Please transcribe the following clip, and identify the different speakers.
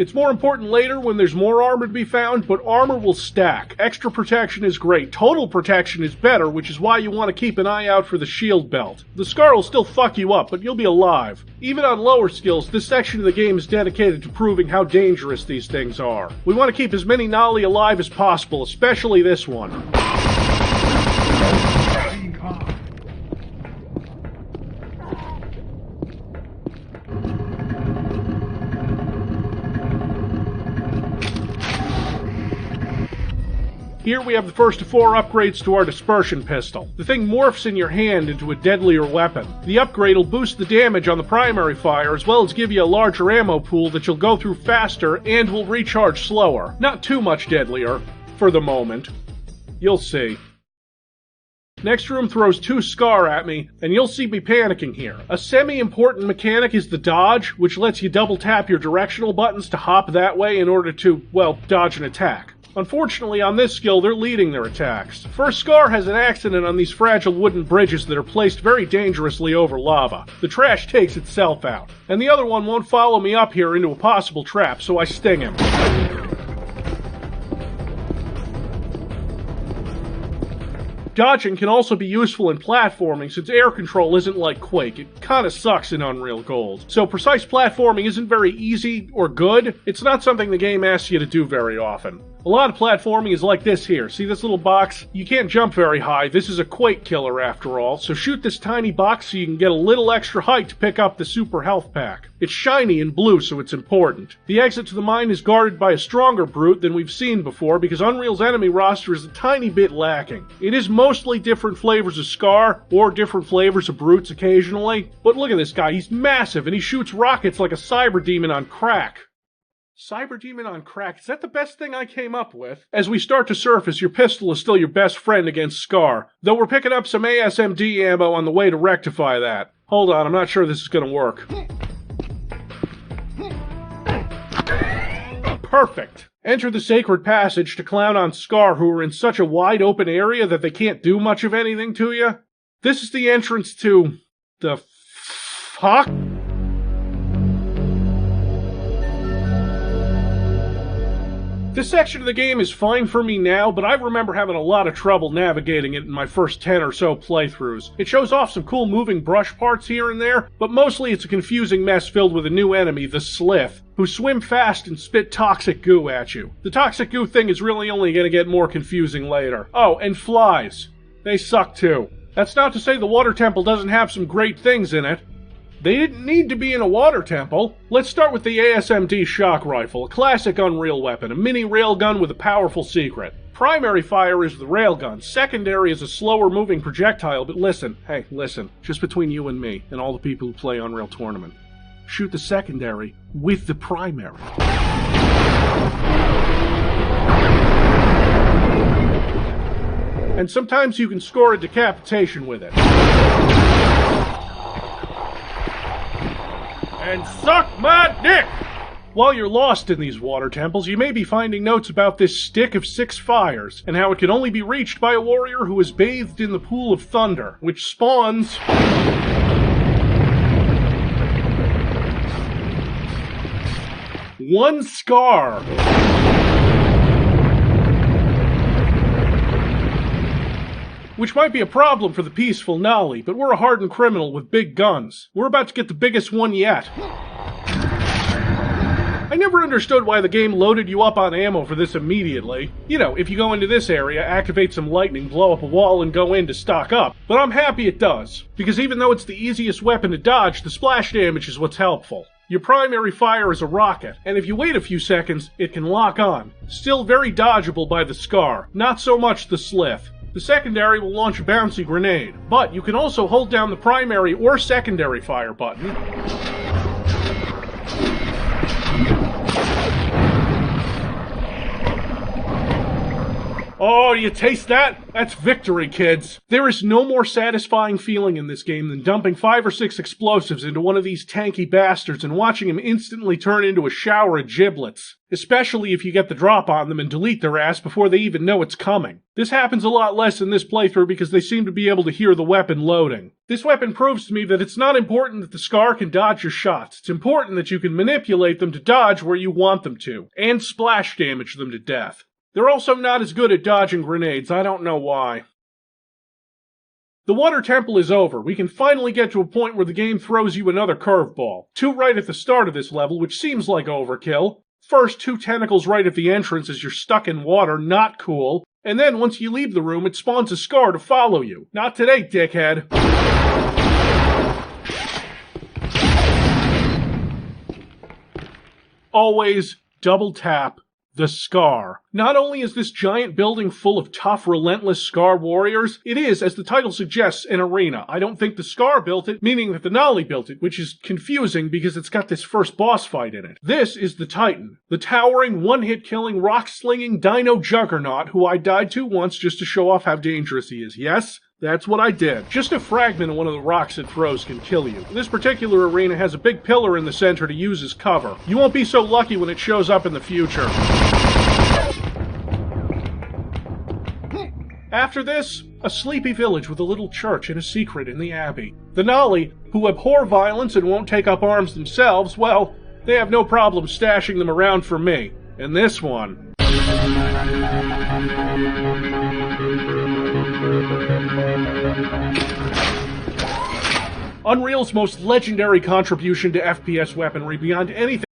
Speaker 1: It's more important later when there's more armor to be found, but armor will stack. Extra protection is great. Total protection is better, which is why you want to keep an eye out for the shield belt. The scar will still fuck you up, but you'll be alive. Even on lower skills, this section of the game is dedicated to proving how dangerous these things are. We want to keep as many Nolly alive as possible, especially this one. Here we have the first of 4 upgrades to our dispersion pistol. The thing morphs in your hand into a deadlier weapon. The upgrade will boost the damage on the primary fire as well as give you a larger ammo pool that you'll go through faster and will recharge slower. Not too much deadlier, for the moment. You'll see. Next room throws 2 scar at me, and you'll see me panicking here. A semi-important mechanic is the dodge, which lets you double tap your directional buttons to hop that way in order to, well, dodge an attack. Unfortunately, on this skill, they're leading their attacks. First Scar has an accident on these fragile wooden bridges that are placed very dangerously over lava. The trash takes itself out. And the other one won't follow me up here into a possible trap, so I sting him. Dodging can also be useful in platforming since air control isn't like Quake. It kinda sucks in Unreal Gold. So precise platforming isn't very easy or good. It's not something the game asks you to do very often. A lot of platforming is like this here. See this little box? You can't jump very high. This is a Quake killer after all, so shoot this tiny box so you can get a little extra height to pick up the super health pack. It's shiny and blue, so it's important. The exit to the mine is guarded by a stronger brute than we've seen before because Unreal's enemy roster is a tiny bit lacking. It is mostly different flavors of Scar, or different flavors of brutes occasionally. But look at this guy, he's massive and he shoots rockets like a cyber demon on crack. Cyber Demon on crack, is that the best thing I came up with? As we start to surface, your pistol is still your best friend against Scar, though we're picking up some ASMD ammo on the way to rectify that. Hold on, I'm not sure this is gonna work. Perfect! Enter the sacred passage to clown on Scar who are in such a wide open area that they can't do much of anything to you. This is the entrance to... the... fuck? This section of the game is fine for me now, but I remember having a lot of trouble navigating it in my first 10 or so playthroughs. It shows off some cool moving brush parts here and there, but mostly it's a confusing mess filled with a new enemy, the Slith, who swim fast and spit toxic goo at you. The toxic goo thing is really only going to get more confusing later. Oh, and flies. They suck too. That's not to say the water temple doesn't have some great things in it. They didn't need to be in a water temple. Let's start with the ASMD shock rifle, a classic Unreal weapon, a mini railgun with a powerful secret. Primary fire is the railgun, secondary is a slower moving projectile, but listen, hey, listen, just between you and me, and all the people who play Unreal Tournament. Shoot the secondary with the primary. And sometimes you can score a decapitation with it. And suck my dick! While you're lost in these water temples, you may be finding notes about this Stick of 6 Fires, and how it can only be reached by a warrior who is bathed in the pool of thunder, which spawns... one Scar! Which might be a problem for the peaceful Nolly, but we're a hardened criminal with big guns. We're about to get the biggest one yet. I never understood why the game loaded you up on ammo for this immediately. You know, if you go into this area, activate some lightning, blow up a wall, and go in to stock up. But I'm happy it does, because even though it's the easiest weapon to dodge, the splash damage is what's helpful. Your primary fire is a rocket, and if you wait a few seconds, it can lock on. Still very dodgeable by the Scar, not so much the Slith. The secondary will launch a bouncy grenade, but you can also hold down the primary or secondary fire button. Oh, you taste that? That's victory, kids. There is no more satisfying feeling in this game than dumping 5 or 6 explosives into one of these tanky bastards and watching him instantly turn into a shower of giblets. Especially if you get the drop on them and delete their ass before they even know it's coming. This happens a lot less in this playthrough because they seem to be able to hear the weapon loading. This weapon proves to me that it's not important that the Scar can dodge your shots. It's important that you can manipulate them to dodge where you want them to, and splash damage them to death. They're also not as good at dodging grenades, I don't know why. The water temple is over. We can finally get to a point where the game throws you another curveball. 2 right at the start of this level, which seems like overkill. First, 2 tentacles right at the entrance as you're stuck in water, not cool. And then, once you leave the room, it spawns a Scar to follow you. Not today, dickhead. Always double tap the Scar. Not only is this giant building full of tough, relentless Scar warriors, it is, as the title suggests, an arena. I don't think the Scar built it, meaning that the Nolly built it, which is confusing because it's got this first boss fight in it. This is the Titan, the towering, one-hit killing, rock-slinging dino juggernaut who I died to once just to show off how dangerous he is. Yes? That's what I did. Just a fragment of one of the rocks it throws can kill you. This particular arena has a big pillar in the center to use as cover. You won't be so lucky when it shows up in the future. After this, a sleepy village with a little church and a secret in the abbey. The Nolly, who abhor violence and won't take up arms themselves, well, they have no problem stashing them around for me. And this one... Unreal's most legendary contribution to FPS weaponry beyond anything